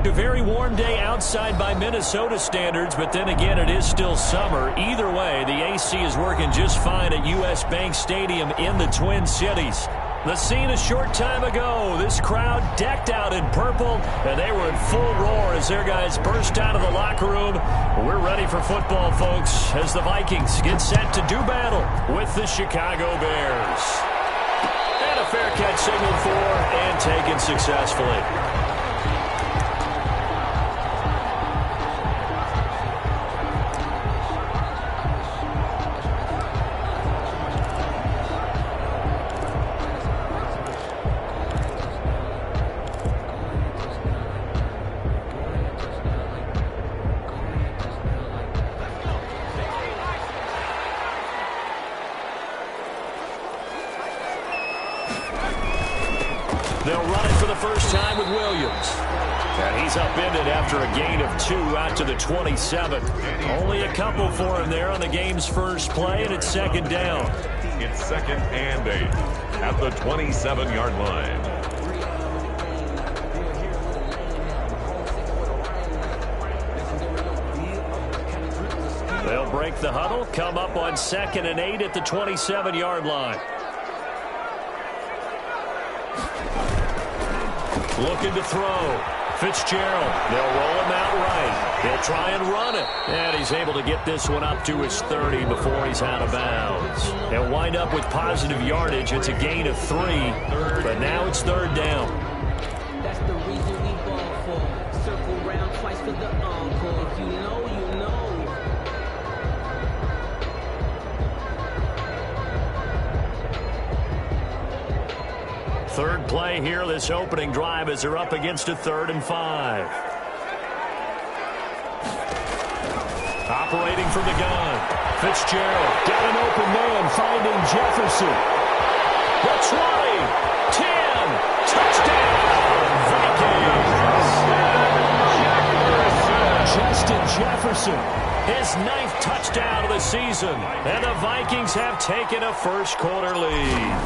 A very warm day outside by Minnesota standards, but then again, it is still summer. Either way, the AC is working just fine at U.S. Bank Stadium in the Twin Cities. The scene a short time ago, this crowd decked out in purple, and they were in full roar as their guys burst out of the locker room. We're ready for football, folks, as the Vikings get set to do battle with the Chicago Bears. And a fair catch signaled for and taken successfully. They'll run it for the first time with Williams. And he's upended after a gain of 2 out to the 27. Only a couple for him there on the game's first play, and it's second down. It's 2nd and 8 at the 27-yard line. They'll break the huddle, come up on 2nd and 8 at the 27-yard line. Looking to throw. Fitzgerald. They'll roll him out right. He'll try and run it. And he's able to get this one up to his 30 before he's out of bounds. He'll wind up with positive yardage. It's a gain of 3. But now it's 3rd down. That's the reason we ball for. Circle round twice for the encore. You know, you know. Third play here, this opening drive, as they're up against a 3rd and 5. Operating from the gun. Fitzgerald got an open man, finding Jefferson. The 20, 10, touchdown, Vikings! Justin Jefferson, his 9th touchdown of the season, and the Vikings have taken a first-quarter lead.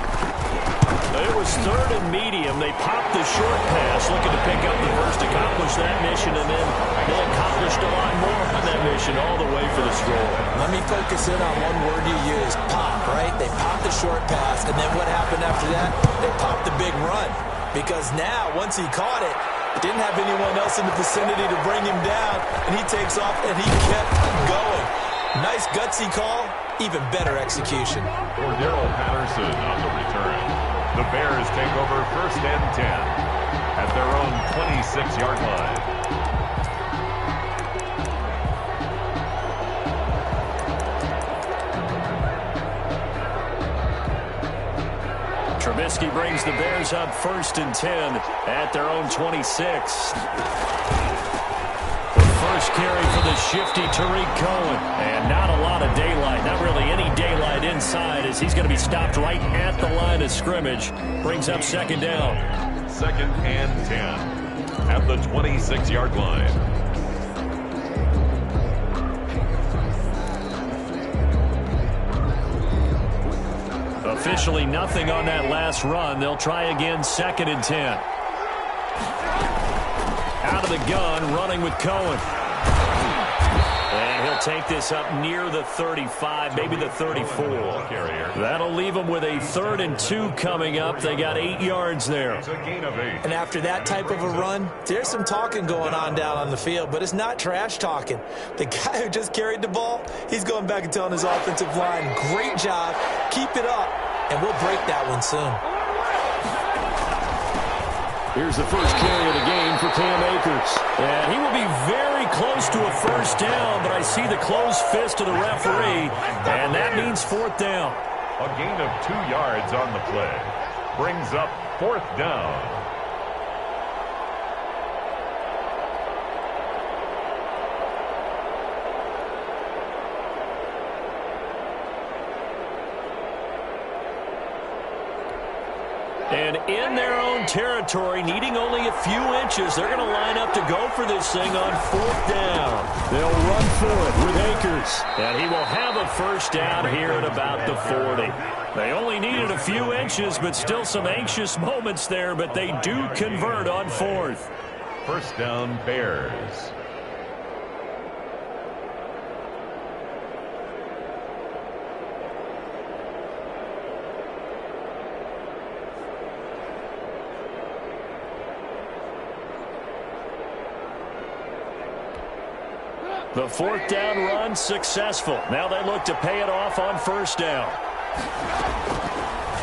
It was 3rd and medium. They popped the short pass, looking to pick up the first, accomplish that mission, and then they accomplished a lot more on that mission all the way for the score. Let me focus in on one word you used, pop, right? They popped the short pass, and then what happened after that? They popped the big run. Because now, once he caught it, didn't have anyone else in the vicinity to bring him down, and he takes off, and he kept going. Nice gutsy call, even better execution. Cordero Patterson on the return. The Bears take over 1st and 10 at their own 26-yard line. Trubisky brings the Bears up 1st and 10 at their own 26. First carry for the shifty Tariq Cohen. And not a lot of daylight. Not really any daylight inside, as he's going to be stopped right at the line of scrimmage. Brings up 2nd down. 2nd and 10 at the 26-yard line. Officially nothing on that last run. They'll try again 2nd and 10. Out of the gun, running with Cohen. And he'll take this up near the 35, maybe the 34. That'll leave them with a 3rd and 2 coming up. They got 8 yards there. And after that type of a run, there's some talking going on down on the field, but it's not trash talking. The guy who just carried the ball, he's going back and telling his offensive line, great job, keep it up, and we'll break that one soon. Here's the first carry of the game for Cam Akers. And he will be very close to a first down, but I see the closed fist of the referee, and that means 4th down. A gain of 2 yards on the play. Brings up 4th down. And in their own territory, needing only a few inches, they're going to line up to go for this thing on 4th down. They'll run for it with Akers. And he will have a first down here at about the 40. They only needed a few inches, but still some anxious moments there, but they do convert on 4th. First down, Bears. The fourth down run successful. Now they look to pay it off on first down.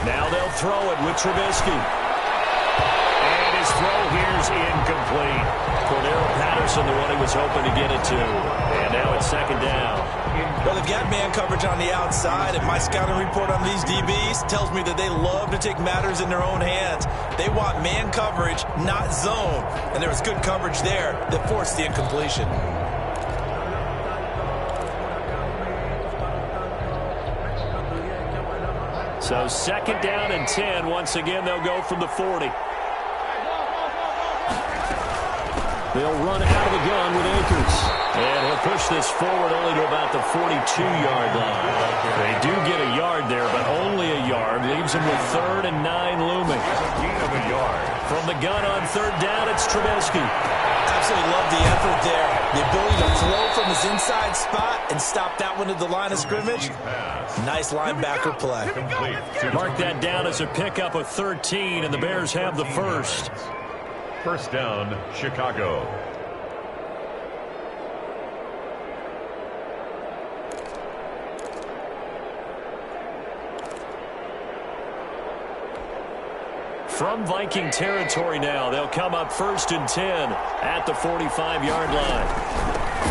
Now they'll throw it with Trubisky. And his throw here's incomplete. Cordero Patterson, the one he was hoping to get it to. And now it's second down. Well, they've got man coverage on the outside, and my scouting report on these DBs tells me that they love to take matters in their own hands. They want man coverage, not zone. And there was good coverage there that forced the incompletion. So second down and 10. Once again, they'll go from the 40. They'll run out of the gun with Akers. And he'll push this forward only to about the 42-yard line. They do get a yard there, but only a yard. Leaves them with 3rd and 9 looming. Gain of a yard. From the gun on third down, it's Trubisky. Absolutely love the effort there. The ability to throw from his inside spot and stop that one at the line of scrimmage. Nice linebacker play. Mark that down as a pickup of 13, and the Bears have the first. First down, Chicago. From Viking territory now, they'll come up 1st and 10 at the 45-yard line.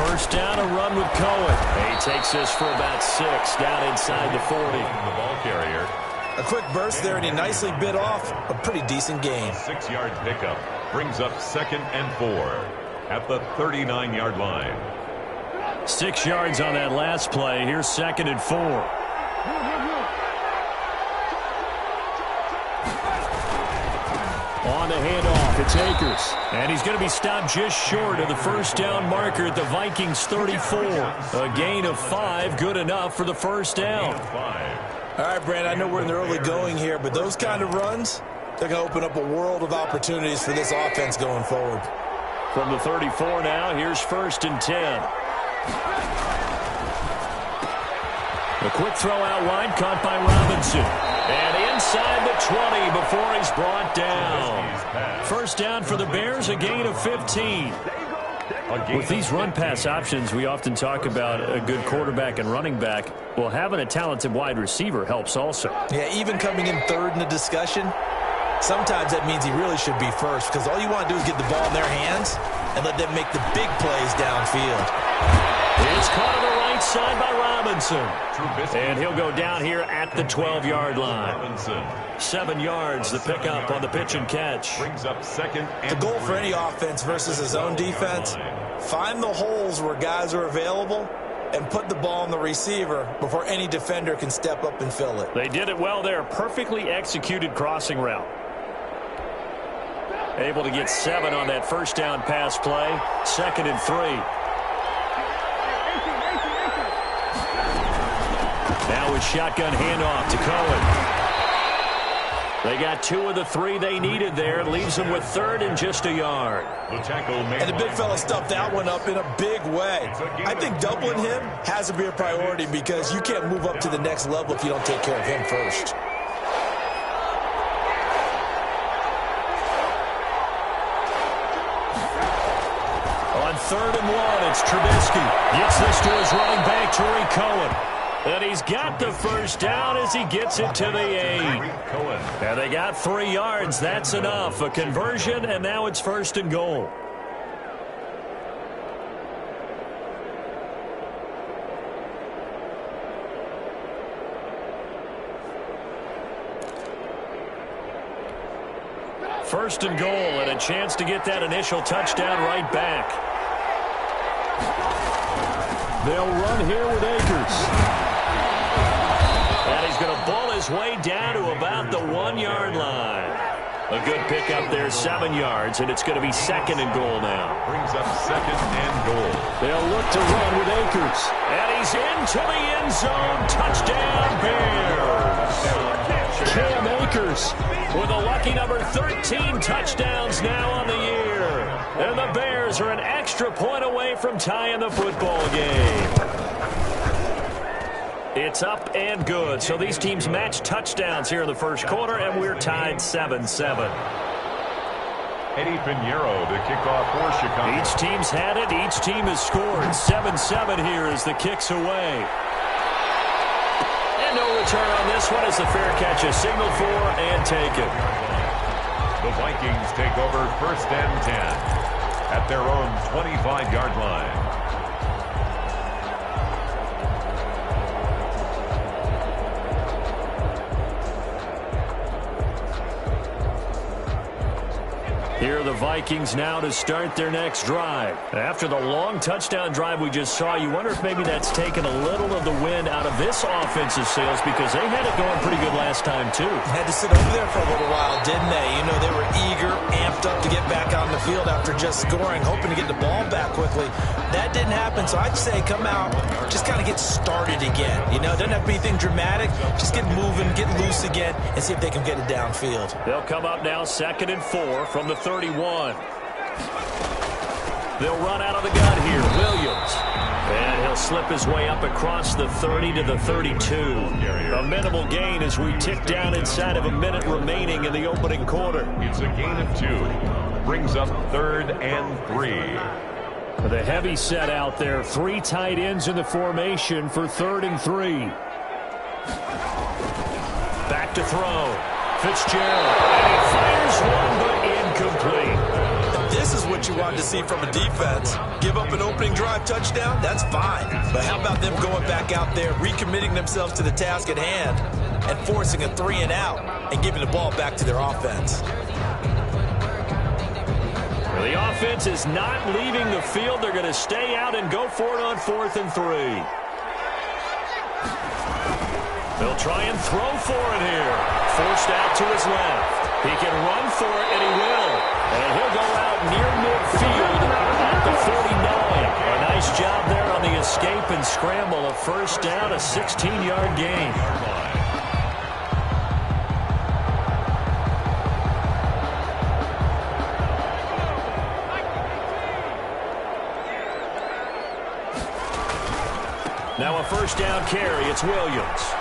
First down, a run with Cohen. He takes this for about 6 down inside the 40. The ball carrier. A quick burst there, and he nicely bit off a pretty decent gain. 6-yard pickup brings up 2nd and 4 at the 39-yard line. 6 yards on that last play. Here's 2nd and 4. On the handoff, it's Akers. And he's going to be stopped just short of the first down marker at the Vikings 34. A gain of 5, good enough for the first down. All right, Brandon, I know we're in the early going here, but those kind of runs, they're going to open up a world of opportunities for this offense going forward. From the 34 now, here's 1st and 10. A quick throw out wide, caught by Robinson. And inside the 20 before he's brought down. First down for the Bears, a gain of 15. With these run-pass options, we often talk about a good quarterback and running back. Well, having a talented wide receiver helps also. Yeah, even coming in third in the discussion, sometimes that means he really should be first, because all you want to do is get the ball in their hands and let them make the big plays downfield. It's caught on the right side by Robinson. And he'll go down here at the 12-yard line. 7 yards, the pickup on the pitch and catch. Brings up 2nd and The goal for any offense versus his own defense, find the holes where guys are available and put the ball on the receiver before any defender can step up and fill it. They did it well there. Perfectly executed crossing route. Able to get 7 on that first down pass play. 2nd and 3. Now with shotgun handoff to Cohen. They got 2 of the 3 they needed there. Leaves them with 3rd and just a yard. the tackle made. And the big fella stuffed that one up in a big way. I think doubling him has to be a priority because you can't move up to the next level if you don't take care of him first. On 3rd and 1, it's Trubisky. Gets this to his running back, Tariq Cohen. And he's got the first down as he gets it to the 8. And they got 3 yards. That's enough. A conversion, and now it's 1st and goal. First and goal, and a chance to get that initial touchdown right back. They'll run here with Akers. And he's going to ball his way down to about the 1-yard line. A good pickup there, 7 yards, and it's going to be 2nd and goal now. Brings up 2nd and goal. They'll look to run with Akers. And he's into the end zone. Touchdown, Bears. Cam Akers with a lucky number 13 touchdowns now on the year. And the Bears are an extra point away from tying the football game. It's up and good. So these teams match touchdowns here in the first quarter, and we're tied 7-7. Eddie Pinheiro to kick off for Chicago. Each team's had it. Each team has scored. 7-7 here as the kick's away. And no return on this one as the fair catch is signaled for and taken. The Vikings take over first and 10 at their own 25-yard line. Here are the Vikings now to start their next drive. After the long touchdown drive we just saw, you wonder if maybe that's taken a little of the wind out of this offensive sails because they had it going pretty good last time, too. Had to sit over there for a little while, didn't they? You know, they were eager, amped up to get back on the field after just scoring, hoping to get the ball back quickly. That didn't happen, so I'd say come out, just kind of get started again. You know, it doesn't have to be anything dramatic. Just get moving, get loose again, and see if they can get it downfield. They'll come up now 2nd and 4 from the 31. They'll run out of the gun here. Williams. And he'll slip his way up across the 30 to the 32. A minimal gain as we tick down inside of a minute remaining in the opening quarter. It's a gain of 2. Brings up 3rd and 3. The heavy set out there. 3 tight ends in the formation for 3rd and 3. Back to throw. Fitzgerald. And he fires one, but incomplete. This is what you want to see from a defense. Give up an opening drive touchdown, that's fine. But how about them going back out there, recommitting themselves to the task at hand, and forcing a 3 and out, and giving the ball back to their offense. The offense is not leaving the field. They're going to stay out and go for it on 4th and 3. They'll try and throw for it here. Forced out to his left. He can run for it, and he will. And he'll go out near midfield at the 49. A nice job there on the escape and scramble. A first down, a 16-yard gain. Now a first down carry. It's Williams.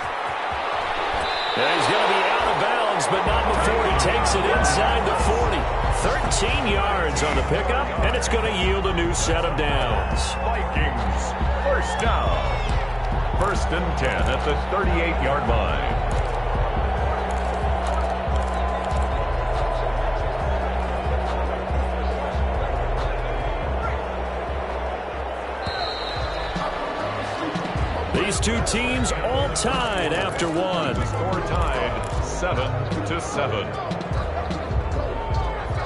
And he's going to be out of bounds, but not before he takes it inside the 40. 13 yards on the pickup, and it's going to yield a new set of downs. Vikings, first down. 1st and 10 at the 38-yard line. These two teams all tied after one. Score tied 7-7.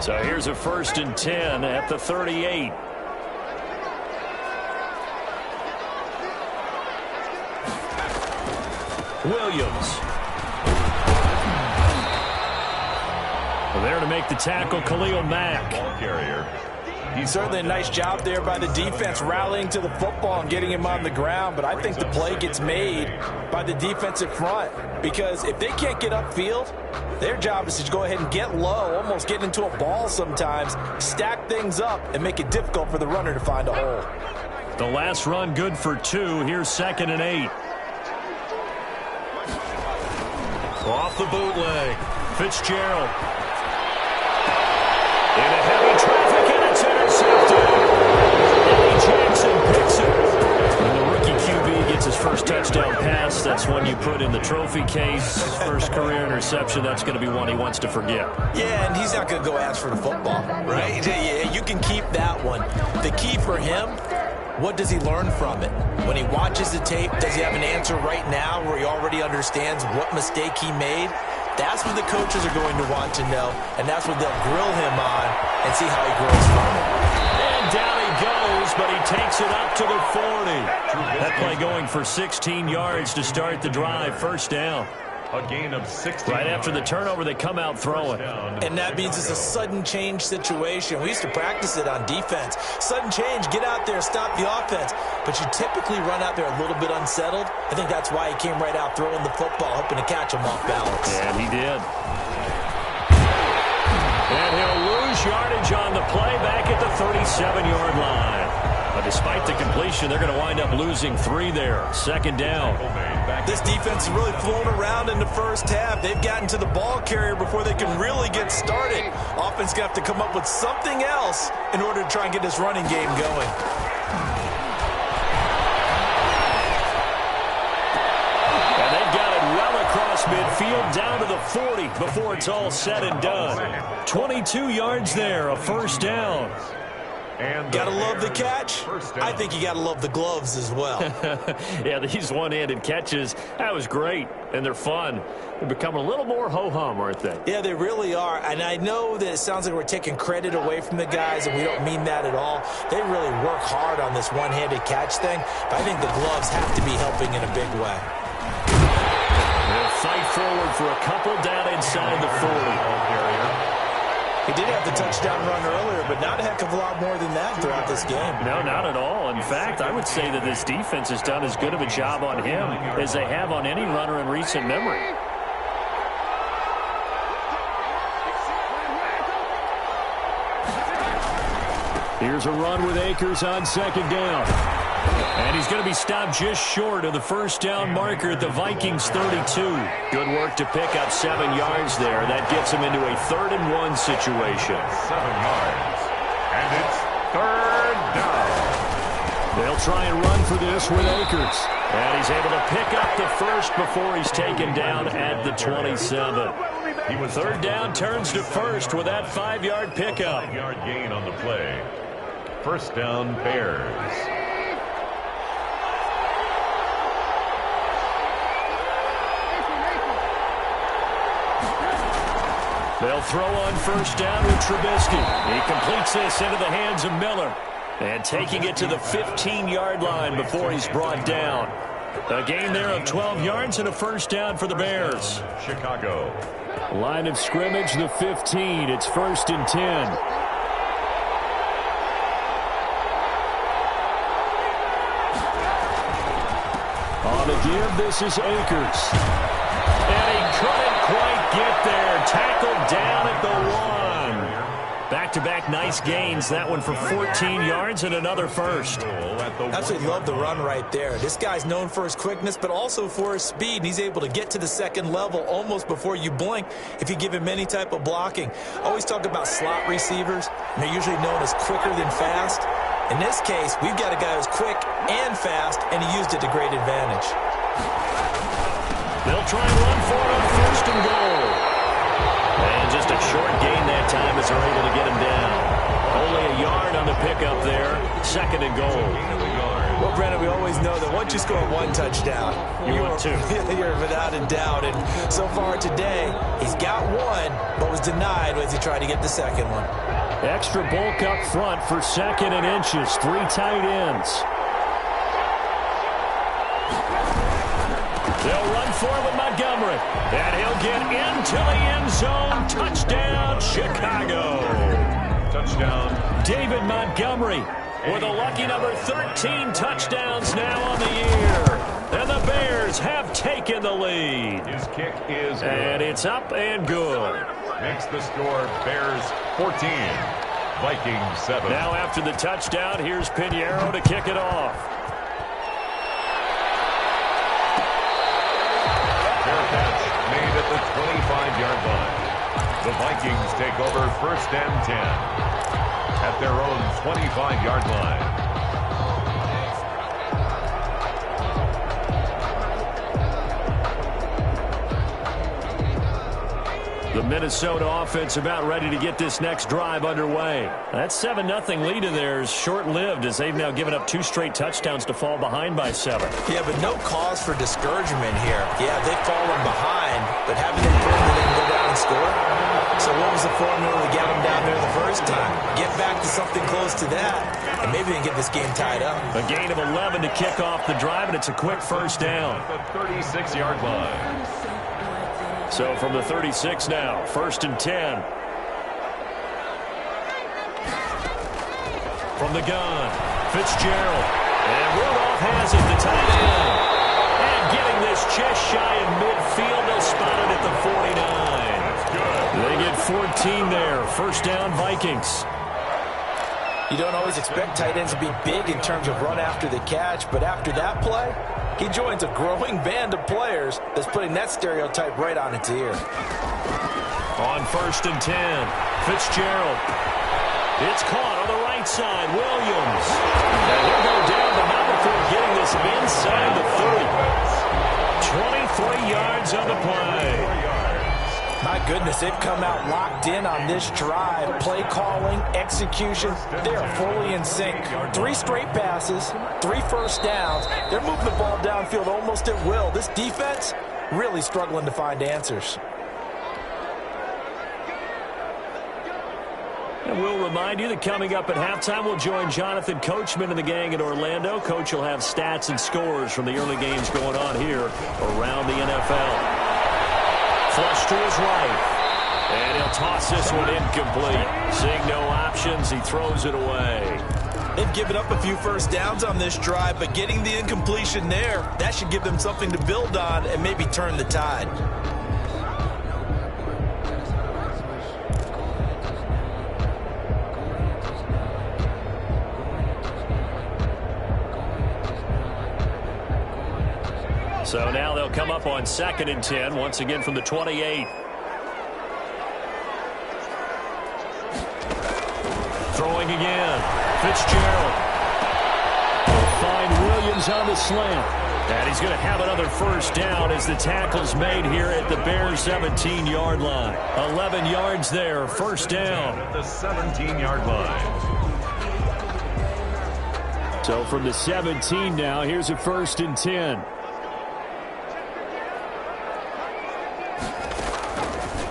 So here's a 1st and 10 at the 38. Williams. Well, there to make the tackle, Khalil Mack. Ball carrier. Certainly a nice job there by the defense rallying to the football and getting him on the ground, but I think the play gets made by the defensive front because if they can't get upfield, their job is to go ahead and get low, almost get into a ball sometimes, stack things up, and make it difficult for the runner to find a hole. The last run good for 2. Here's 2nd and 8. Off the bootleg. Fitzgerald. In a heavy traffic, and it's intercepted. Eddie Jackson picks it. When the rookie QB gets his first touchdown pass, that's one you put in the trophy case. First career interception, that's going to be one he wants to forget. Yeah, and he's not going to go ask for the football, right? Yeah, you can keep that one. The key for him, what does he learn from it? When he watches the tape, does he have an answer right now where he already understands what mistake he made? That's what the coaches are going to want to know, and that's what they'll grill him on and see how he grows from it. And down he goes, but he takes it up to the 40. That play going for 16 yards to start the drive. First down. A gain of 16. Right after the turnover, they come out throwing. And that means it's a sudden change situation. We used to practice it on defense. Sudden change, get out there, stop the offense. But you typically run out there a little bit unsettled. I think that's why he came right out throwing the football, hoping to catch him off balance. And he did. And he'll lose yardage on the play back at the 37-yard line. But despite the completion, they're going to wind up losing 3 there. Second down. This defense is really flown around in the first half. They've gotten to the ball carrier before they can really get started. Offense going to have to come up with something else in order to try and get this running game going. And they've got it well across midfield down to the 40 before it's all said and done. 22 yards there, a first down. Gotta love the catch. I think you gotta love the gloves as well. Yeah, these one-handed catches, that was great, and they're fun. They're becoming a little more ho-hum, aren't they? Yeah, they really are, and I know that it sounds like we're taking credit away from the guys, and we don't mean that at all. They really work hard on this one-handed catch thing, but I think the gloves have to be helping in a big way. They'll fight forward for a couple down inside the 40. He did have the touchdown run earlier, but not a heck of a lot more than that throughout this game. No, not at all. In fact, I would say that this defense has done as good of a job on him as they have on any runner in recent memory. Here's a run with Akers on second down. And he's going to be stopped just short of the first down marker at the Vikings 32. Good work to pick up 7 yards there. That gets him into a 3rd-and-1 situation. 7 yards. And it's 3rd down. They'll try and run for this with Akers. And he's able to pick up the first before he's taken down at the 27. 3rd down turns to first with that 5-yard pickup. 5-yard gain on the play. First down, Bears. They'll throw on first down with Trubisky. He completes this into the hands of Miller. And taking it to the 15-yard line before he's brought down. A gain there of 12 yards and a first down for the Bears. Chicago. Line of scrimmage, the 15. It's 1st and 10. On the give, this is Akers. And he couldn't quite get there. Tackled down at the 1. Back-to-back nice gains. That one for 14 yards and another first. Absolutely love the run right there. This guy's known for his quickness, but also for his speed. And he's able to get to the second level almost before you blink if you give him any type of blocking. I always talk about slot receivers, and they're usually known as quicker than fast. In this case, we've got a guy who's quick and fast, and he used it to great advantage. They'll try and run for it on 1st and goal. And just a short gain that time as they're able to get him down. Only a yard on the pickup there. 2nd and goal. Well, Brandon, we always know that once you score 1 touchdown, you want 2. You're without a doubt. And so far today, he's got 1, but was denied as he tried to get the second one. Extra bulk up front for 2nd and inches. 3 tight ends. They'll run for it with Montgomery. And he'll get into the end zone. Touchdown, Chicago. Touchdown. David Montgomery with a lucky number 13 touchdowns now on the year. And the Bears have taken the lead. His kick is good. And it's up and good. Makes the score Bears 14, Vikings 7. Now after the touchdown, here's Pinheiro to kick it off. Fair catch made at the 25-yard line. The Vikings take over 1st and 10 at their own 25-yard line. The Minnesota offense about ready to get this next drive underway. That 7-0 lead in there is short-lived as they've now given up 2 straight touchdowns to fall behind by 7. Yeah, but no cause for discouragement here. Yeah, they've fallen behind, but haven't they proven that they can go down and score? So what was the formula to get them down there the first time? Get back to something close to that, and maybe they can get this game tied up. A gain of 11 to kick off the drive, and it's a quick first down. The 36-yard line. So from the 36 now, 1st and 10. From the gun, Fitzgerald. And Rudolph has it, the tight end. And getting this just shy in midfield, they'll spot it at the 49. That's good. They get 14 there. 1st down, Vikings. You don't always expect tight ends to be big in terms of run after the catch, but after that play, he joins a growing band of players that's putting that stereotype right on its ear. On 1st and 10, Fitzgerald. It's caught on the right side, Williams. And he'll go down, but not before getting this inside the 30. 23 yards on the play. My goodness, they've come out locked in on this drive. Play calling, execution, they are fully in sync. 3 straight passes, 3 first downs. They're moving the ball downfield almost at will. This defense really struggling to find answers. And we'll remind you that coming up at halftime, we'll join Jonathan Coachman and the gang in Orlando. Coach will have stats and scores from the early games going on here around the NFL. Flush to his right. And he'll toss this one incomplete. Seeing no options, he throws it away. They've given up a few first downs on this drive, but getting the incompletion there, that should give them something to build on and maybe turn the tide. So now they'll come up on 2nd and 10, once again from the 28. Throwing again. Fitzgerald. Will find Williams on the slant. And he's going to have another 1st down as the tackle's made here at the Bears' 17-yard line. 11 yards there, 1st down. At the 17-yard line. So from the 17 now, here's a 1st and 10.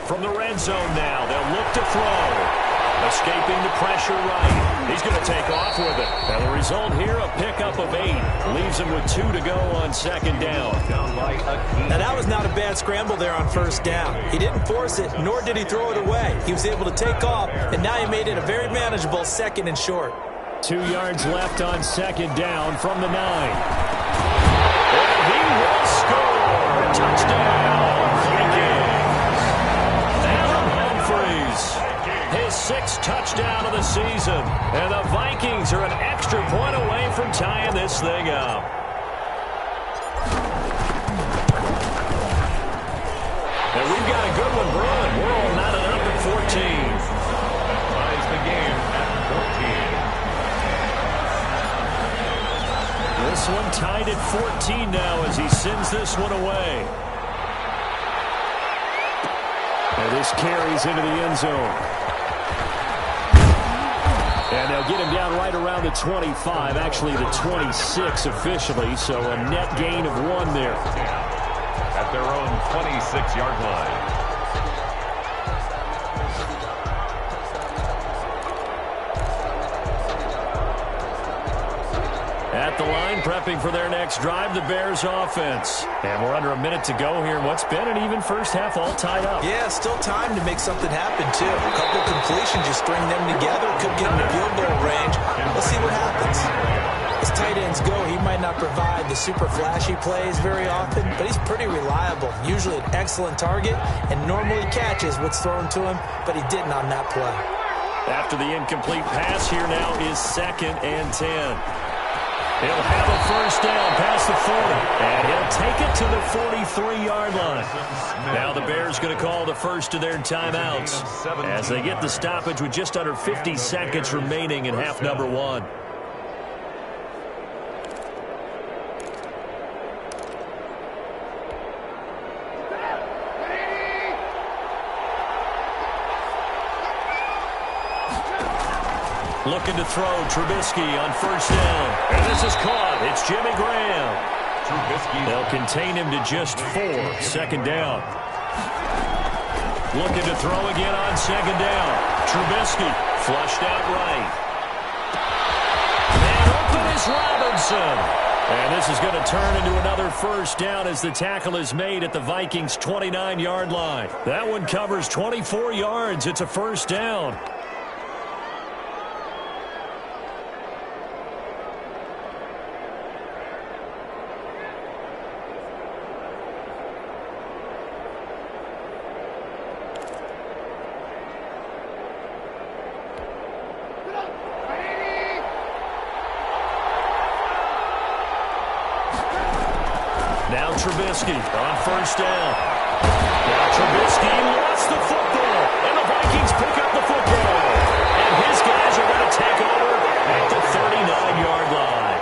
From the red zone now, they'll look to throw. Escaping the pressure right. He's going to take off with it. And the result here, a pickup of 8. Leaves him with 2 to go on 2nd down. Now that was not a bad scramble there on 1st down. He didn't force it, nor did he throw it away. He was able to take off, and now he made it a very manageable 2nd and short. 2 yards left on 2nd down from the 9. And he will score. Touchdown, Vikings. His 6th touchdown of the season. And the Vikings are an extra point away from tying this thing up. And we've got a good one brewing. We're all knotted up at 14. That ties the game at 14. This one tied at 14 now as he sends this one away. And this carries into the end zone. And they'll get him down right around the 25, actually the 26 officially, so a net gain of 1 there. At their own 26-yard line. At the line, prepping for their next drive, the Bears offense. And we're under a minute to go here in what's been an even first half, all tied up. Yeah, still time to make something happen, too. A couple completions, just string them together. Could get in the field goal range. Let's see what happens. As tight ends go, he might not provide the super flashy plays very often, but he's pretty reliable. Usually an excellent target and normally catches what's thrown to him, but he didn't on that play. After the incomplete pass, here now is 2nd and 10. He'll have a 1st down past the 40, and he'll take it to the 43-yard line. Now the Bears going to call the first of their timeouts as they get the stoppage with just under 50 seconds remaining in half number 1. Looking to throw, Trubisky on 1st down. And this is caught. It's Jimmy Graham. Trubisky. They'll contain him to just 4. 2nd down. Looking to throw again on 2nd down. Trubisky flushed out right. And open is Robinson. And this is going to turn into another first down as the tackle is made at the Vikings' 29-yard line. That one covers 24 yards. It's a first down. Now Trubisky on first down. Now Trubisky lost the football, and the Vikings pick up the football. And his guys are going to take over at the 39-yard line.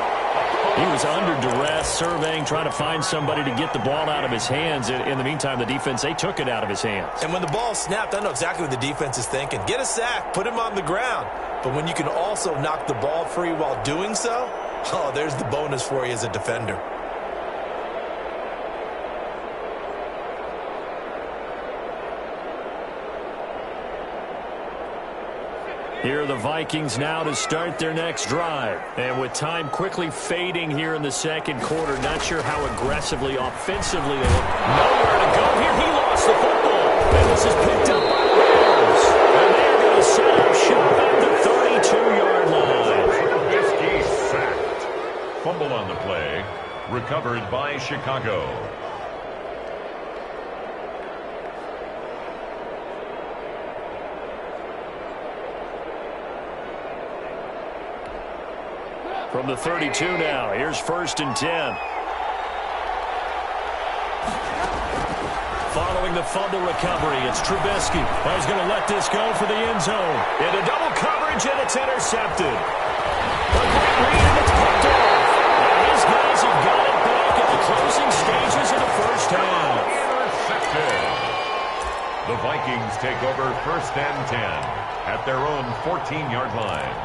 He was under duress, surveying, trying to find somebody to get the ball out of his hands. In the meantime, the defense, they took it out of his hands. And when the ball snapped, I know exactly what the defense is thinking. Get a sack, put him on the ground. But when you can also knock the ball free while doing so, oh, there's the bonus for you as a defender. Here are the Vikings now to start their next drive. And with time quickly fading here in the second quarter, not sure how aggressively, offensively they look. Nowhere to go here. He lost the football. And this is picked up by the Bears. And they're going to set up shop at the 32-yard line. Trubisky sacked. Fumble on the play. Recovered by Chicago. From the 32 now, here's 1st and 10. Following the fumble recovery, it's Trubisky. He's going to let this go for the end zone. Into double coverage, and it's intercepted. A great read, and it's picked off. And his guys have got it back in the closing stages of the first half. Intercepted. The Vikings take over 1st and 10 at their own 14-yard line.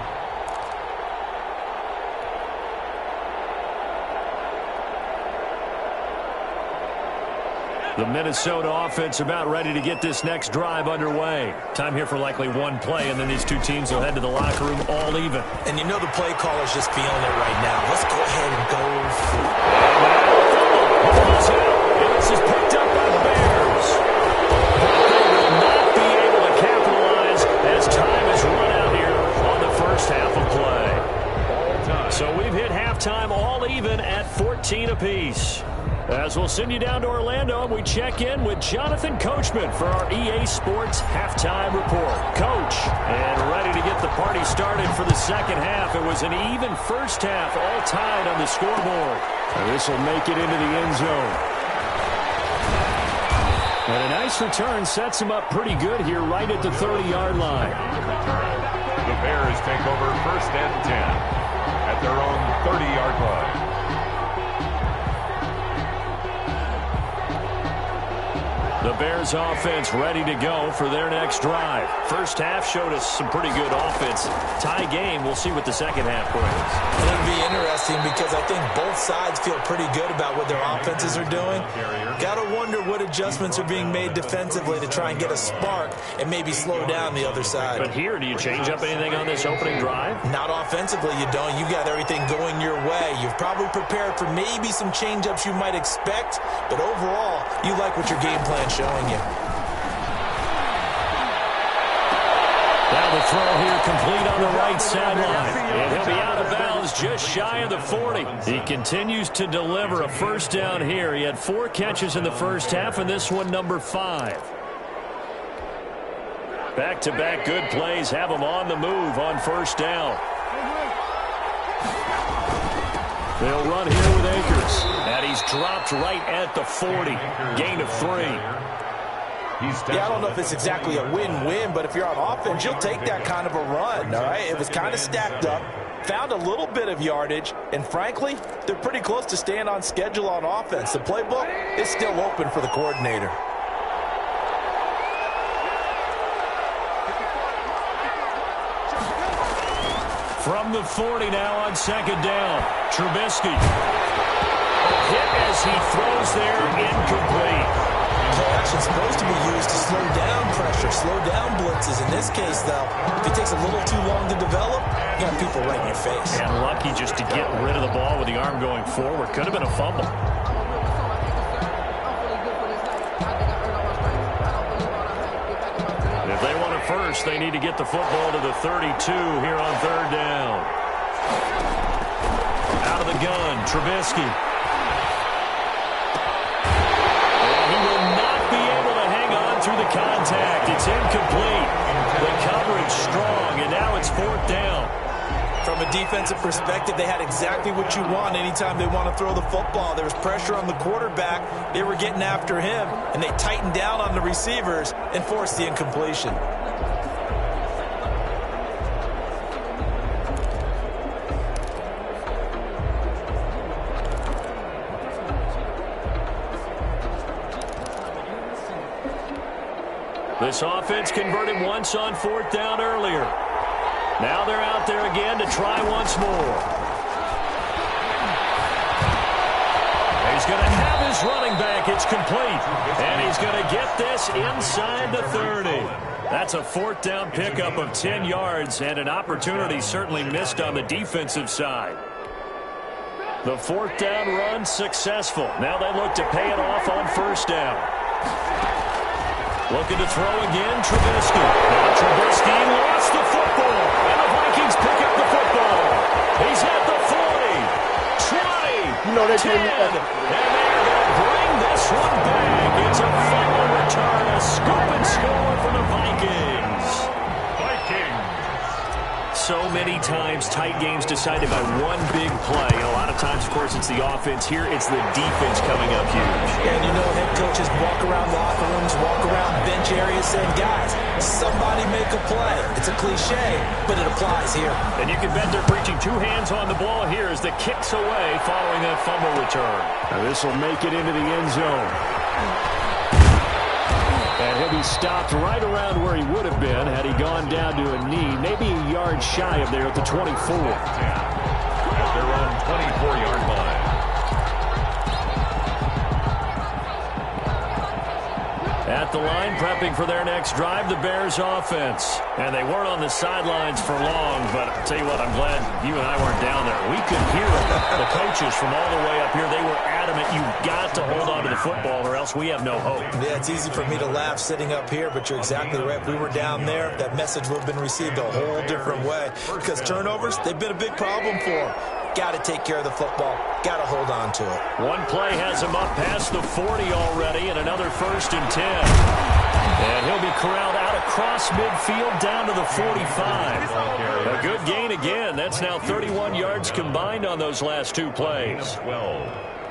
The Minnesota offense about ready to get this next drive underway. Time here for likely one play, and then these two teams will head to the locker room all even. And you know the play caller's just feeling it right now. Let's go ahead and go for it. And this is picked up by the Bears. But they will not be able to capitalize as time has run out here on the first half of play. So we've hit halftime all even at 14 apiece. As we'll send you down to Orlando, and we check in with Jonathan Coachman for our EA Sports Halftime Report. Coach, and ready to get the party started for the second half. It was an even first half, all tied on the scoreboard. And this will make it into the end zone. And a nice return sets him up pretty good here right at the 30-yard line. The Bears take over 1st and 10 at their own 30-yard line. The Bears offense ready to go for their next drive. First half showed us some pretty good offense. Tie game, we'll see what the second half brings. It'll be interesting because I think both sides feel pretty good about what their offenses are doing. Got to wonder what adjustments are being made defensively to try and get a spark and maybe slow down the other side. But here, do you change up anything on this opening drive? Not offensively, you don't. You got everything going your way. You've probably prepared for maybe some change-ups you might expect, but overall, you like what your game plan's showing you. Now the throw here complete on the right sideline. And he'll be out of bounds just shy of the 40. He continues to deliver a first down here. He had 4 catches in the first half, and this one number 5. Back-to-back good plays have him on the move on first down. They'll run here with Akers. And he's dropped right at the 40. Gain of 3. Yeah, I don't know if it's exactly a win-win, but if you're on offense, you'll take that kind of a run, all right? It was kind of stacked up, found a little bit of yardage, and frankly, they're pretty close to staying on schedule on offense. The playbook is still open for the coordinator. From the 40 now on second down, Trubisky. Hit as he throws there, incomplete. play action is supposed to be used to slow down pressure, slow down blitzes. In this case, though, if it takes a little too long to develop, you got people right in your face. And lucky just to get rid of the ball with the arm going forward. Could have been a fumble. If they want it first, they need to get the football to the 32 here on third down. Out of the gun, Trubisky. And he will not be able to hang on through the contact. It's incomplete. The coverage strong, and now it's fourth down. From a defensive perspective, they had exactly what you want anytime they want to throw the football. There was pressure on the quarterback. They were getting after him, and they tightened down on the receivers and forced the incompletion. This offense converted once on fourth down earlier. Now they're out there again to try once more. He's going to have his running back. It's complete. And he's going to get this inside the 30. That's a fourth down pickup of 10 yards and an opportunity certainly missed on the defensive side. The fourth down run successful. Now they look to pay it off on first down. Looking to throw again, Trubisky. Now Trubisky lost the football, and the Vikings pick up the football. He's at the 40, 20, 10, and they're going to bring this one back. It's a fumble return, a scoop and score for the Vikings. So many times tight games decided by one big play. And a lot of times, of course, it's the offense. Here, it's the defense coming up huge. And you know, head coaches walk around locker rooms, walk around bench areas saying, guys, somebody make a play. It's a cliche, but it applies here. And you can bet they're preaching two hands on the ball here as the kick's away following that fumble return. Now this will make it into the end zone. And he'll be stopped right around where he would have been had he gone down to a knee, maybe a yard shy of there at the 24. At their own 24-yard line. At the line, prepping for their next drive, the Bears offense. And they weren't on the sidelines for long, but I'll tell you what, I'm glad you and I weren't down there. We could hear the coaches from all the way up here. They were adamant, you've got to hold on to the football or else we have no hope. Yeah, it's easy for me to laugh sitting up here, but you're exactly right. If we were down there, that message would have been received a whole different way. Because turnovers, they've been a big problem for them. Got to take care of the football. Got to hold on to it. One play has him up past the 40 already, and another 1st and 10. And he'll be corralled out across midfield down to the 45. A good gain again. That's now 31 yards combined on those last two plays.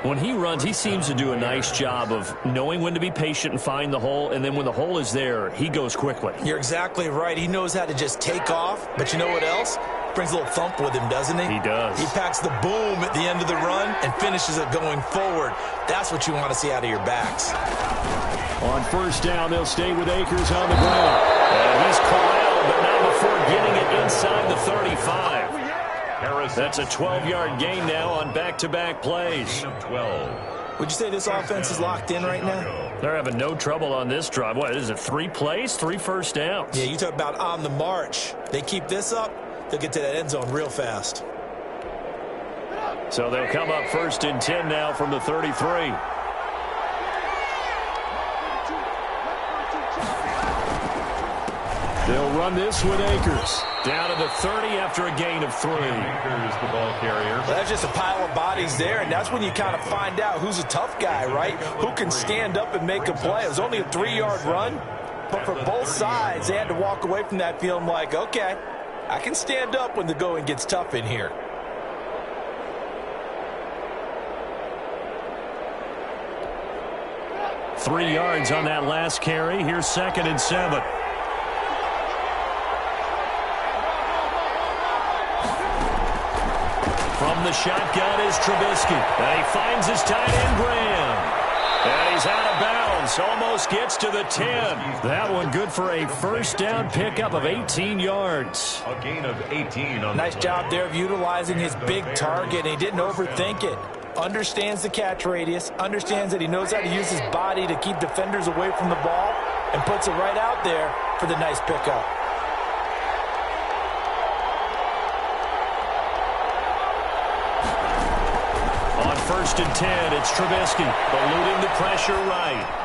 When he runs, he seems to do a nice job of knowing when to be patient and find the hole, and then when the hole is there, he goes quickly. You're exactly right. He knows how to just take off, but you know what else? Brings a little thump with him, doesn't he? He does. He packs the boom at the end of the run and finishes it going forward. That's what you want to see out of your backs. On first down, they'll stay with Akers on the ground. And he's corralled, but not before getting it inside the 35. That's a 12-yard gain now on back-to-back plays. Would you say this offense is locked in right now? They're having no trouble on this drive. What is it, 3 plays, 3 first downs? Yeah, you talk about on the march. They keep this up, they'll get to that end zone real fast. So they'll come up 1st and 10 now from the 33. They'll run this with Akers. Down to the 30 after a gain of 3. Akers, the ball carrier. Well, that's just a pile of bodies there, and that's when you kind of find out who's a tough guy, right? Who can stand up and make a play. It was only a 3-yard run, but for both sides, they had to walk away from that feeling like, okay, I can stand up when the going gets tough in here. Three yards on that last carry. Here's 2nd and 7. From the shotgun is Trubisky. And he finds his tight end, Graham. And he's out of bounds. Almost gets to the 10. That one good for a first down pickup of 18 yards. A gain of 18 on Nice job there of utilizing his big target. He didn't overthink it. understands the catch radius, understands that he knows how to use his body to keep defenders away from the ball, and puts it right out there for the nice pickup. On 1st and 10, it's Trubisky, eluding the pressure right.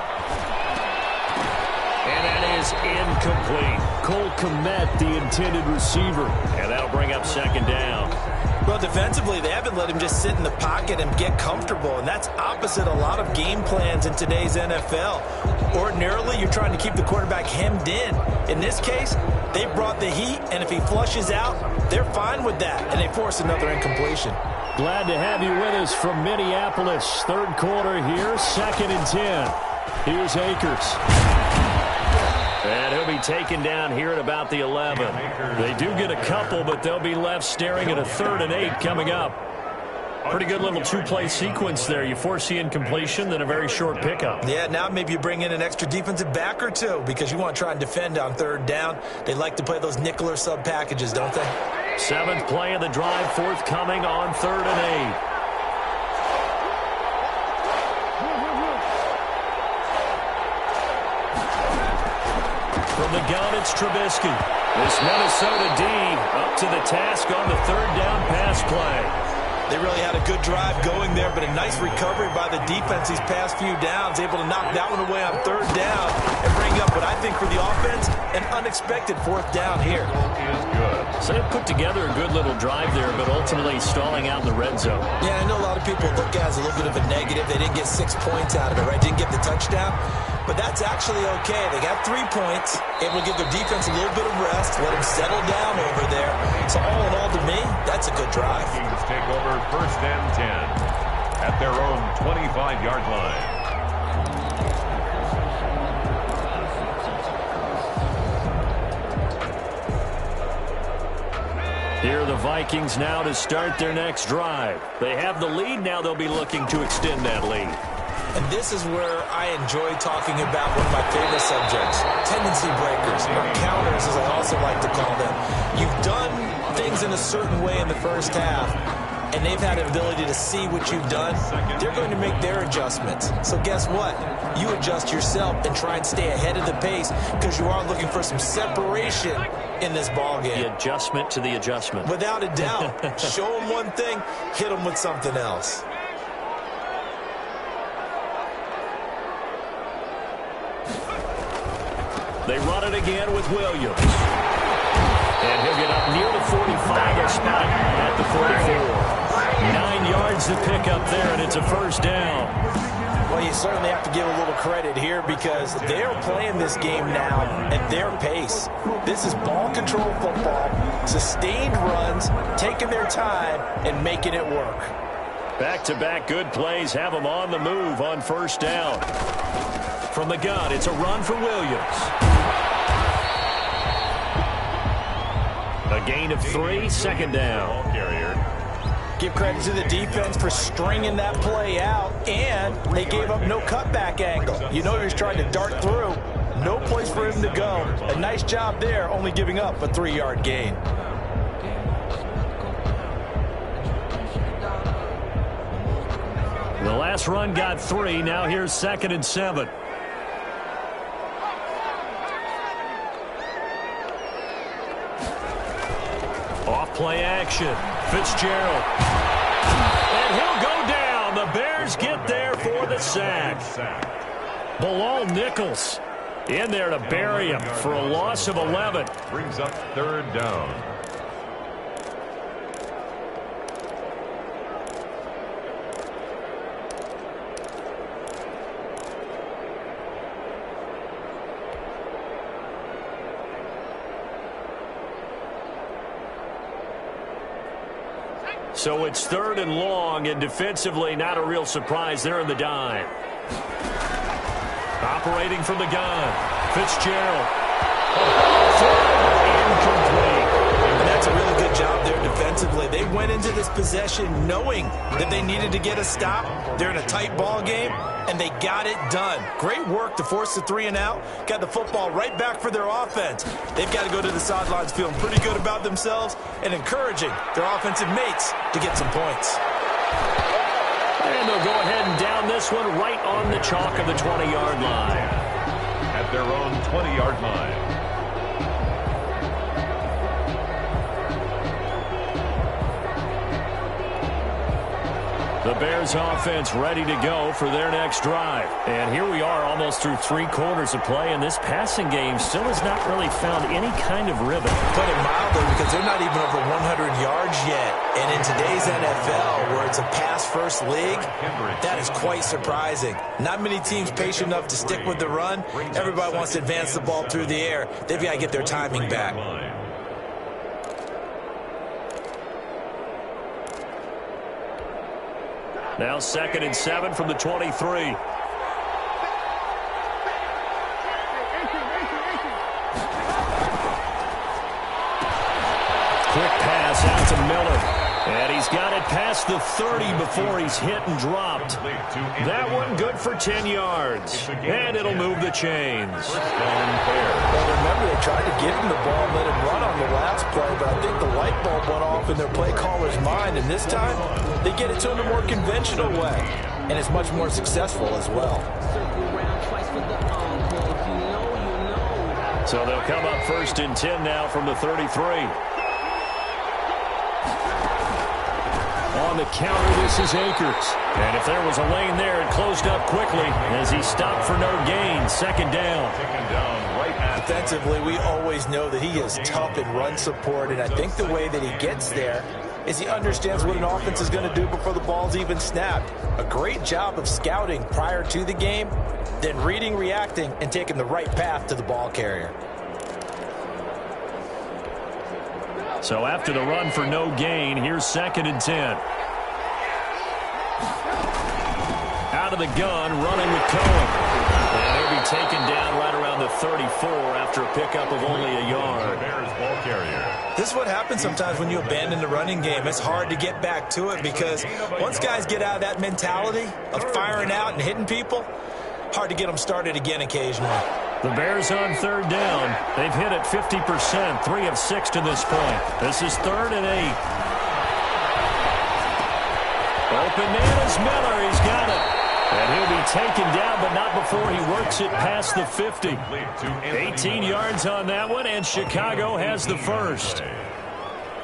And that is incomplete. Cole Kmet, the intended receiver. And that'll bring up 2nd down. Well, defensively, they haven't let him just sit in the pocket and get comfortable, and that's opposite a lot of game plans in today's NFL. Ordinarily, you're trying to keep the quarterback hemmed in. In this case, they brought the heat, and if he flushes out, they're fine with that, and they force another incompletion. Glad to have you with us from Minneapolis. 3rd quarter here, 2nd and 10. Here's Akers. And he'll be taken down here at about the 11. They do get a couple, but they'll be left staring at a 3rd and 8 coming up. Pretty good little 2-play sequence there. You force the incompletion, then a very short pickup. Yeah, now maybe you bring in an extra defensive back or two because you want to try and defend on 3rd down. They like to play those nickel or sub packages, don't they? 7th play of the drive, forthcoming on 3rd and 8. From the gun, it's Trubisky. This Minnesota D up to the task on the 3rd down pass play. They really had a good drive going there, but a nice recovery by the defense these past few downs, able to knock that one away on 3rd down and bring up what I think for the offense, an unexpected 4th down here. Is good. So they put together a good little drive there, but ultimately stalling out in the red zone. Yeah, I know a lot of people look at it as a little bit of a negative. They didn't get 6 points out of it, right? Didn't get the touchdown. But that's actually okay. They got 3 points, able to give their defense a little bit of rest, let them settle down over there. So all in all, to me, that's a good drive. Vikings take over 1st and 10 at their own 25-yard line. Here are the Vikings now to start their next drive. They have the lead. Now they'll be looking to extend that lead. And this is where I enjoy talking about one of my favorite subjects, tendency breakers, or counters as I also like to call them. You've done things in a certain way in the first half, and they've had an ability to see what you've done. They're going to make their adjustments. So guess what? You adjust yourself and try and stay ahead of the pace because you are looking for some separation in this ball game. The adjustment to the adjustment. Without a doubt. Show them one thing, hit them with something else. They run it again with Williams. And he'll get up near the 45, a spot at the 44. 9 yards to pick up there, and it's a 1st down. Well, you certainly have to give a little credit here because they're playing this game now at their pace. This is ball control football, sustained runs, taking their time, and making it work. Back-to-back good plays have them on the move on 1st down. From the gun, it's a run for Williams. A gain of 3, 2nd down. Give credit to the defense for stringing that play out, and they gave up no cutback angle. You know he was trying to dart through. No place for him to go. A nice job there, only giving up a 3-yard gain. The last run got 3. Now here's 2nd and 7. Off-play action. Fitzgerald. And he'll go down. The Bears get there for the sack. Bilal Nichols in there to bury him for a loss of 11. Brings up 3rd down. So it's 3rd and long, and defensively not a real surprise. They're in the dime. Operating from the gun, Fitzgerald. Incomplete. And that's a really good job there defensively. They went into this possession knowing that they needed to get a stop. They're in a tight ball game, and they got it done. Great work to force the 3 and out. Got the football right back for their offense. They've got to go to the sidelines feeling pretty good about themselves and encouraging their offensive mates to get some points. And they'll go ahead and down this one right on the chalk of the 20-yard line. At their own 20-yard line. The Bears offense ready to go for their next drive. And here we are almost through 3 quarters of play, and this passing game still has not really found any kind of rhythm. Put it mildly, because they're not even over 100 yards yet. And in today's NFL, where it's a pass-first league, that is quite surprising. Not many teams patient enough to stick with the run. Everybody wants to advance the ball through the air. They've got to get their timing back. Now 2nd and 7 from the 23. Quick pass out to Miller. And he's got it past the 30 before he's hit and dropped. That one good for 10 yards. And it'll move the chains. Well, remember, they tried to give him the ball and let him run on the last play, but I think the light bulb went off in their play caller's mind, and this time they get it to him a more conventional way, and it's much more successful as well. So they'll come up 1st and 10 now from the 33. On the counter, this is Akers. And if there was a lane there, it closed up quickly as he stopped for no gain. 2nd down. Defensively, we always know that he is tough in run support, and I think the way that he gets there is he understands what an offense is going to do before the ball's even snapped. A great job of scouting prior to the game, then reading, reacting, and taking the right path to the ball carrier. So after the run for no gain, here's 2nd and 10. Out of the gun, running with Cohen. And he'll be taken down right around the 34 after a pickup of only a yard. This is what happens sometimes when you abandon the running game. It's hard to get back to it because once guys get out of that mentality of firing out and hitting people, hard to get them started again occasionally. The Bears on 3rd down. They've hit it 50%, 3 of 6 to this point. This is 3rd and 8. Open man is Miller. He's got it. And he'll be taken down, but not before he works it past the 50. 18 yards on that one, and Chicago has the first.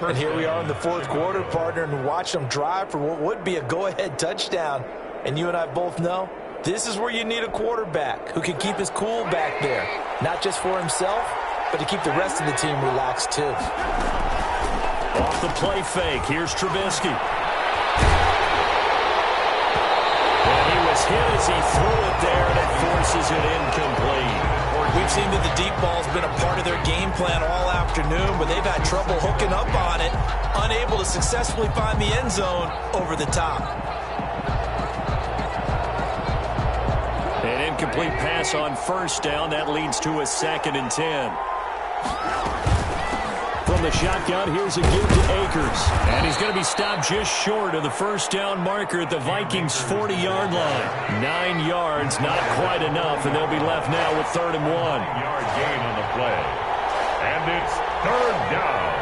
And here we are in the 4th quarter, partner, and watch them drive for what would be a go-ahead touchdown. And you and I both know this is where you need a quarterback who can keep his cool back there, not just for himself, but to keep the rest of the team relaxed too. Off the play fake, here's Trubisky. And he was hit as he threw it there, and it forces it incomplete. We've seen that the deep ball's been a part of their game plan all afternoon, but they've had trouble hooking up on it, unable to successfully find the end zone over the top. An incomplete pass on 1st down. That leads to a 2nd and 10. From the shotgun, here's a give to Akers. And he's going to be stopped just short of the 1st down marker at the Vikings' 40-yard line. 9 yards, not quite enough, and they'll be left now with 3rd and 1. Yard gain on the play. And it's 3rd down.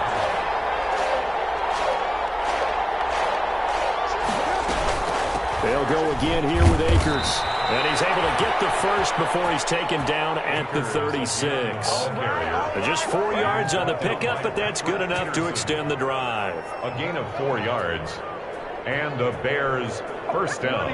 They'll go again here with Akers. And he's able to get the first before he's taken down at the 36. Just 4 yards on the pickup, but that's good enough to extend the drive. A gain of 4 yards. And the Bears' 1st down.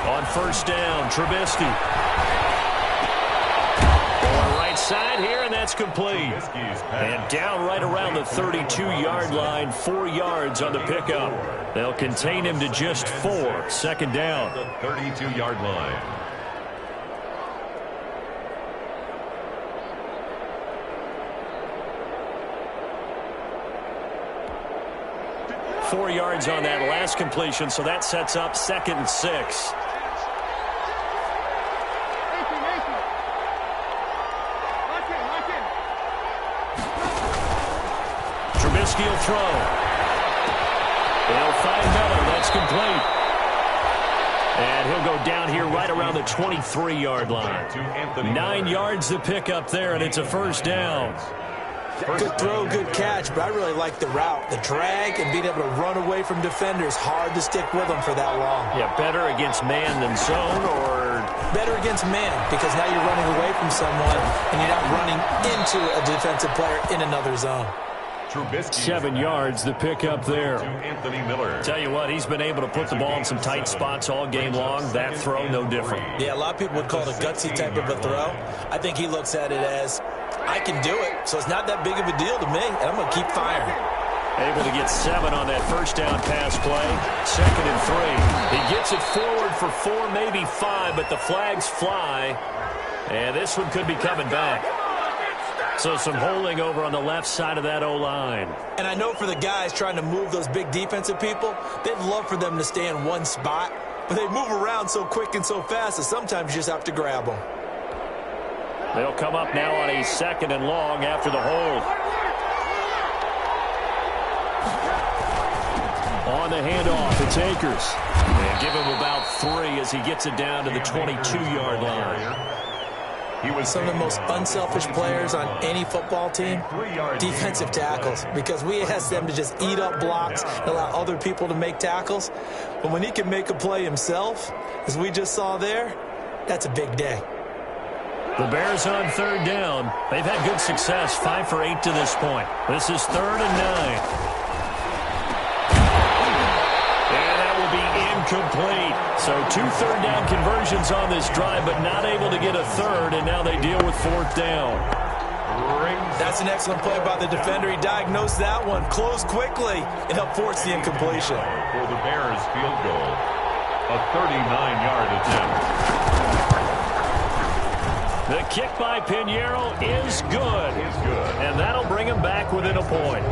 On 1st down, Trubisky. Going right side here, and that's complete. And down right around the 32-yard line, 4 yards on the pickup. They'll contain him to just 4. 2nd down. The 32-yard line. Four yards on that last completion, so that sets up 2nd and 6. Trubisky will throw. They'll find Miller. That's complete. And he'll go down here right around the 23-yard line. 9 yards to pick up there, and it's a first down. Good throw, good catch, but I really like the route. The drag and being able to run away from defenders. Hard to stick with them for that long. Yeah, better against man than zone, or? Better against man, because now you're running away from someone, and you're not running into a defensive player in another zone. 7 yards to pick up there. Anthony Miller. Tell you what, he's been able to put the ball in some tight spots all game long. That throw, no different. Yeah, a lot of people would call it a gutsy type of a throw. I think he looks at it as, I can do it, so it's not that big of a deal to me, and I'm going to keep firing. Able to get 7 on that first down pass play. 2nd and 3. He gets it forward for 4, maybe 5, but the flags fly. And this one could be coming back. So some holding over on the left side of that O-line. And I know for the guys trying to move those big defensive people, they'd love for them to stay in one spot, but they move around so quick and so fast that sometimes you just have to grab them. They'll come up now on a 2nd and long after the hold. On the handoff, it's Akers. And give him about 3 as he gets it down to the 22-yard line. He was some of the most unselfish players on any football team, defensive tackles, because we ask them to just eat up blocks and allow other people to make tackles. But when he can make a play himself, as we just saw there, that's a big day. The Bears on 3rd down. They've had good success, 5 for 8 to this point. This is 3rd and 9. Complete. So 2 third down conversions on this drive, but not able to get a 3rd, and now they deal with 4th down. That's an excellent play by the defender. He diagnosed that one, closed quickly, and helped force the incompletion. For the Bears field goal, a 39-yard attempt. The kick by Pinheiro is good. And that'll bring him back within a point.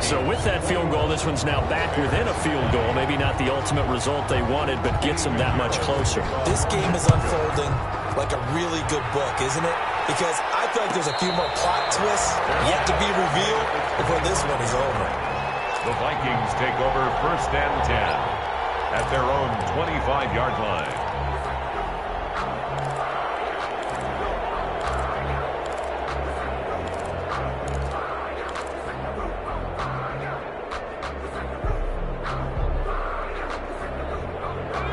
So with that field goal, this one's now back within a field goal. Maybe not the ultimate result they wanted, but gets them that much closer. This game is unfolding like a really good book, isn't it? Because I feel like there's a few more plot twists yet to be revealed before this one is over. The Vikings take over 1st and 10 at their own 25-yard line.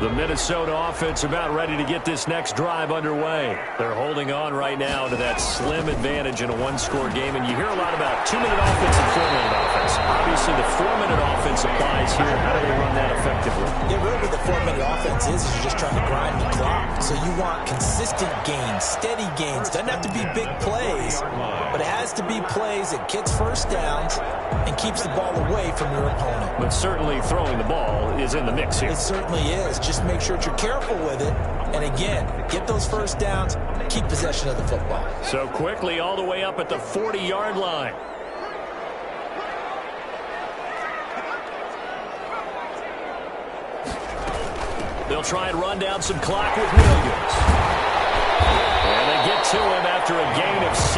The Minnesota offense about ready to get this next drive underway. They're holding on right now to that slim advantage in a 1-score game, and you hear a lot about 2-minute offense and 4-minute offense. Obviously, the 4-minute offense applies here. How do they run that effectively? Yeah, really what the 4-minute offense is you're just trying to grind the clock. So you want consistent gains, steady gains. Doesn't have to be big plays, but it has to be plays that gets first downs and keeps the ball away from your opponent. But certainly throwing the ball is in the mix here. It certainly is. Just make sure that you're careful with it. And again, get those first downs, keep possession of the football. So quickly all the way up at the 40-yard line. They'll try and run down some clock with Williams. And they get to him after a gain of 6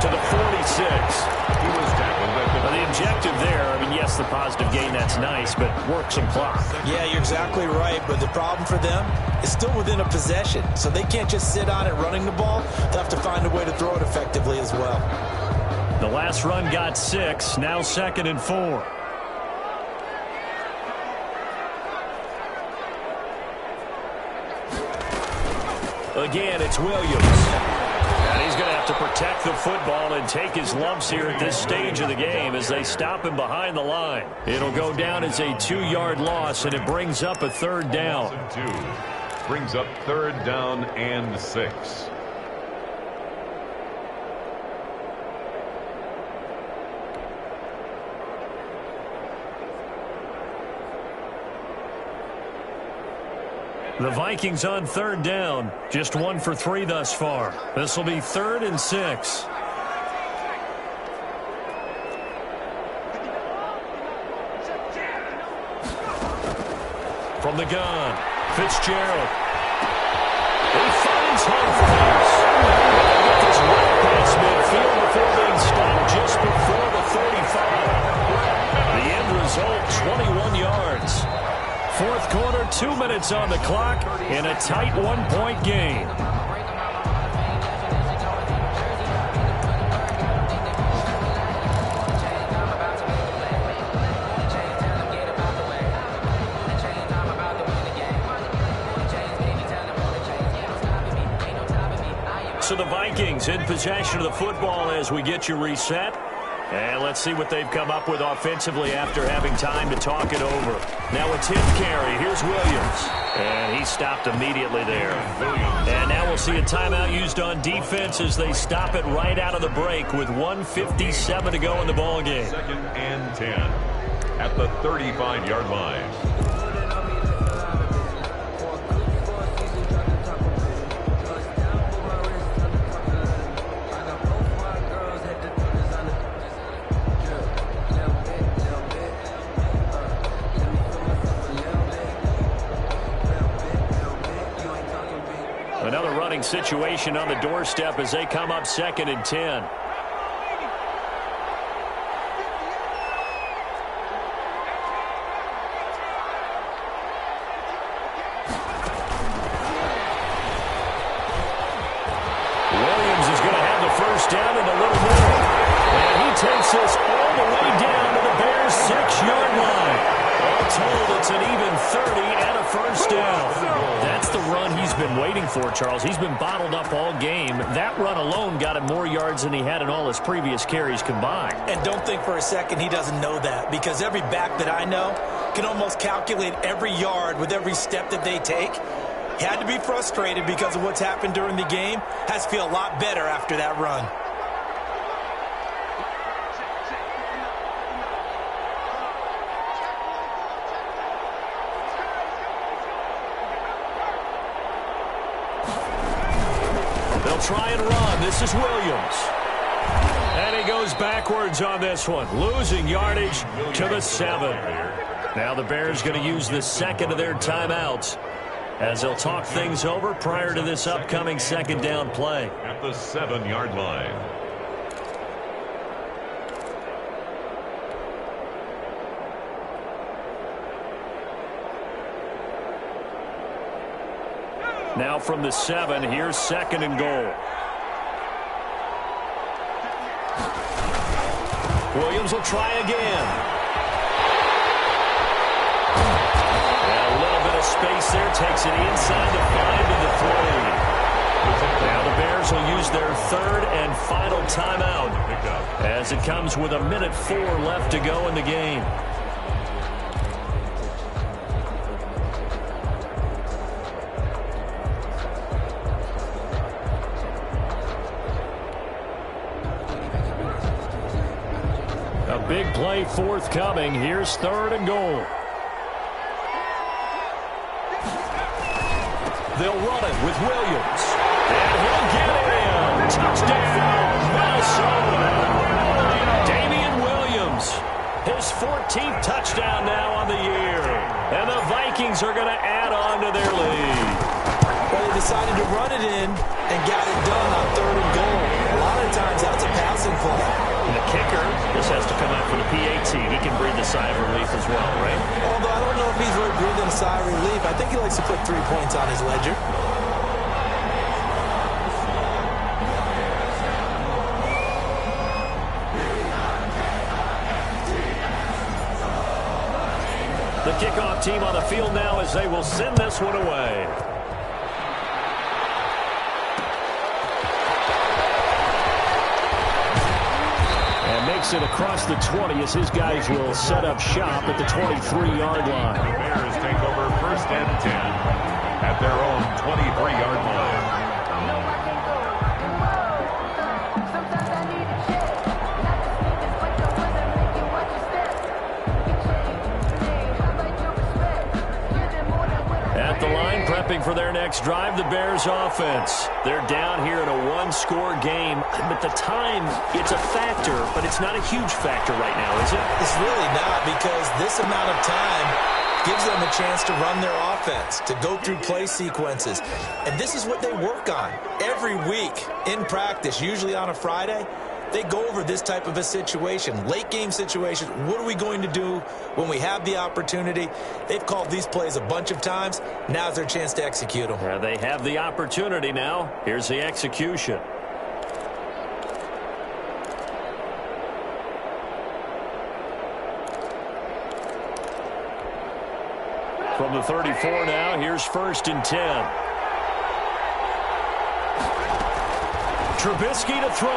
to the 46. He was tackled at the objective there, I mean, yes, the positive gain, that's nice, but work some clock. Yeah, you're exactly right, but the problem for them is still within a possession, so they can't just sit on it running the ball. They'll have to find a way to throw it effectively as well. The last run got 6, now 2nd and 4. Again, it's Williams. And he's going to have to protect the football and take his lumps here at this stage of the game as they stop him behind the line. It'll go down as a 2-yard loss, and it brings up a 3rd down. Brings up 3rd down and 6. The Vikings on 3rd down, just 1 for 3 thus far. This will be 3rd and 6. From the gun, Fitzgerald. He finds Humphries. They'll get this right past midfield before being stopped just before the 35. minutes on the clock in a tight one-point game. So the Vikings in possession of the football as we get you reset. And let's see what they've come up with offensively after having time to talk it over. Now a tip carry. Here's Williams. And he stopped immediately there. And now we'll see a timeout used on defense as they stop it right out of the break with 1:57 to go in the ballgame. 2nd and 10 at the 35-yard line. Another running situation on the doorstep as they come up 2nd and 10. Williams is going to have the first down and a little more. And he takes this all the way down to the Bears' 6-yard line. All told, it's an even 30 and a first down. That's the run he's been waiting for, Charles. He's been bottled up all game. That run alone got him more yards than he had in all his previous carries combined. And don't think for a second he doesn't know that, because every back that I know can almost calculate every yard with every step that they take. He had to be frustrated because of what's happened during the game. Has to feel a lot better after that run. They'll try and run. This is Williams. And he goes backwards on this one, losing yardage to the 7. Now the Bears going to use the second of their timeouts as they'll talk things over prior to this upcoming 2nd down play. At the 7-yard line. Now from the 7, here's 2nd and goal. Williams will try again. And a little bit of space there, takes it inside to find the 3. Now the Bears will use their 3rd and final timeout as it comes with 1:04 left to go in the game. A big play forthcoming. Here's 3rd and goal. They'll run it with Williams. And he'll get in. Touchdown, Minnesota. Damian Williams, his 14th touchdown now on the year. And the Vikings are going to add on to their lead. Well, they decided to run it in and got it done on 3rd and goal. A lot of times that's a passing play. And the kicker, this has to come out for the PAT. He can breathe a sigh of relief as well, right? Although I don't know if he's really breathing a sigh of relief. I think he likes to put 3 points on his ledger. The kickoff team on the field now as they will send this one away. Makes it across the 20 as his guys will set up shop at the 23-yard line. The Bears take over 1st and 10 at their own 23-yard line. At the line, prepping for their next drive, the Bears offense. They're down here in a 1-score game. But the time, it's a factor, but it's not a huge factor right now, is it? It's really not, because this amount of time gives them a chance to run their offense, to go through play sequences. And this is what they work on every week in practice, usually on a Friday. they go over this type of a situation, late game situation. What are we going to do when we have the opportunity? They've called these plays a bunch of times. Now's their chance to execute them. They have the opportunity now. Here's the execution. From the 34 now, here's 1st and 10. Trubisky to throw.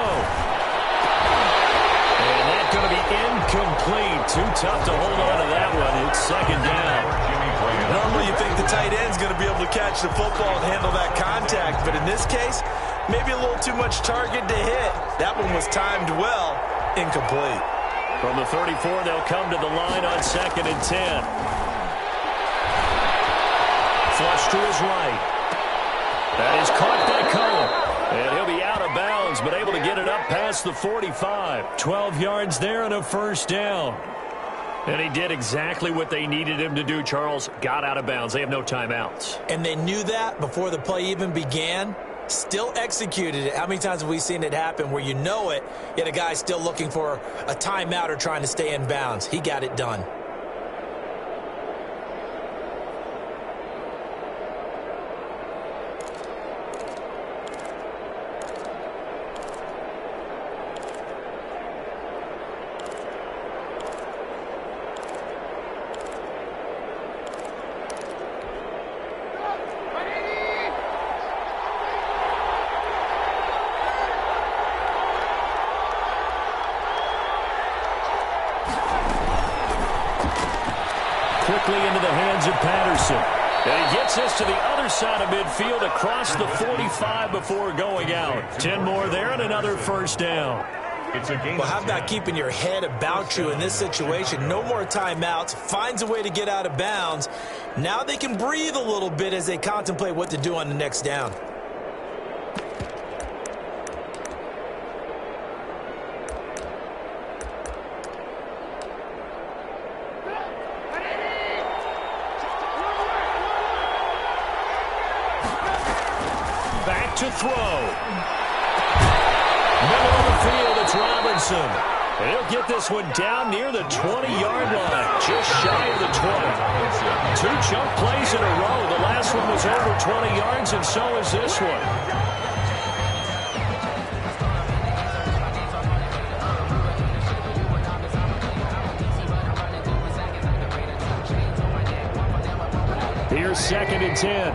And that's going to be incomplete. Too tough to hold on to that one. It's 2nd down. Normally you think the tight end's going to be able to catch the football and handle that contact, but in this case, maybe a little too much target to hit. That one was timed well. Incomplete. From the 34, they'll come to the line on 2nd and 10. Flush to his right. That is caught by Cohen. And he'll be out of bounds, but able to get it up past the 45. 12 yards there and a 1st down. And he did exactly what they needed him to do, Charles. Got out of bounds. They have no timeouts. And they knew that before the play even began. Still executed it. How many times have we seen it happen where you know it, yet a guy's still looking for a timeout or trying to stay in bounds? He got it done. Quickly into the hands of Patterson. And he gets this to the other side of midfield across the 45 before going out. 10 more there and another 1st down. Well, how about keeping your head about you in this situation? No more timeouts. Finds a way to get out of bounds. Now they can breathe a little bit as they contemplate what to do on the next down. To throw. Middle of the field, it's Robinson. And he'll get this one down near the 20-yard line, just shy of the 20. 2 chunk plays in a row. The last one was over 20 yards, and so is this one. Here's 2nd and 10.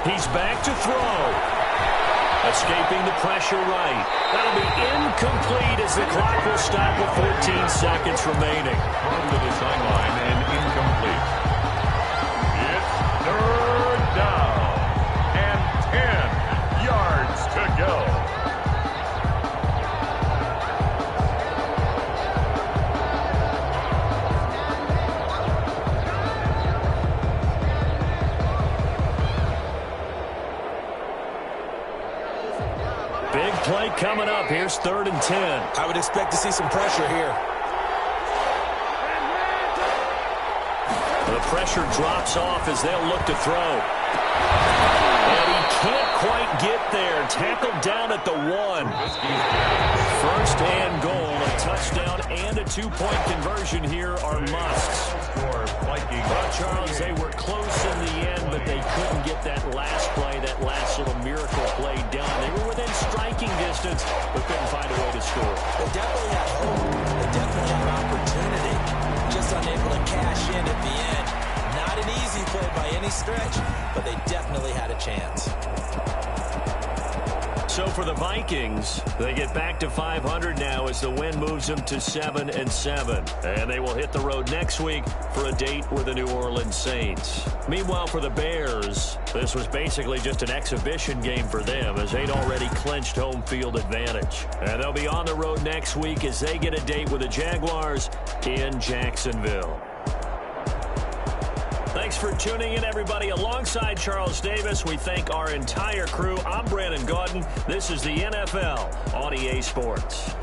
He's back to throw. Escaping the pressure right. That'll be incomplete as the clock will stop with 14 seconds remaining. Thrown to the sideline and incomplete. It's 3rd down and 10 yards to go. Big play coming up. Here's 3rd and 10. I would expect to see some pressure here. The pressure drops off as they'll look to throw. And he can't quite get there. Tackled down at the 1. 1st and goal. A touchdown and a 2-point conversion here are musts. Well, Charles, they were close in the end, but they couldn't get that last play, that last little miracle play done. They were within striking distance, but couldn't find a way to score. They definitely had hope. They definitely had opportunity. Just unable to cash in at the end. Not an easy play by any stretch, but they definitely had a chance. So for the Vikings, they get back to 500 now as the win moves them to 7-7. And they will hit the road next week for a date with the New Orleans Saints. Meanwhile, for the Bears, this was basically just an exhibition game for them as they'd already clinched home field advantage. And they'll be on the road next week as they get a date with the Jaguars in Jacksonville. Thanks for tuning in, everybody. Alongside Charles Davis, we thank our entire crew. I'm Brandon Gaudin. This is the NFL on EA Sports.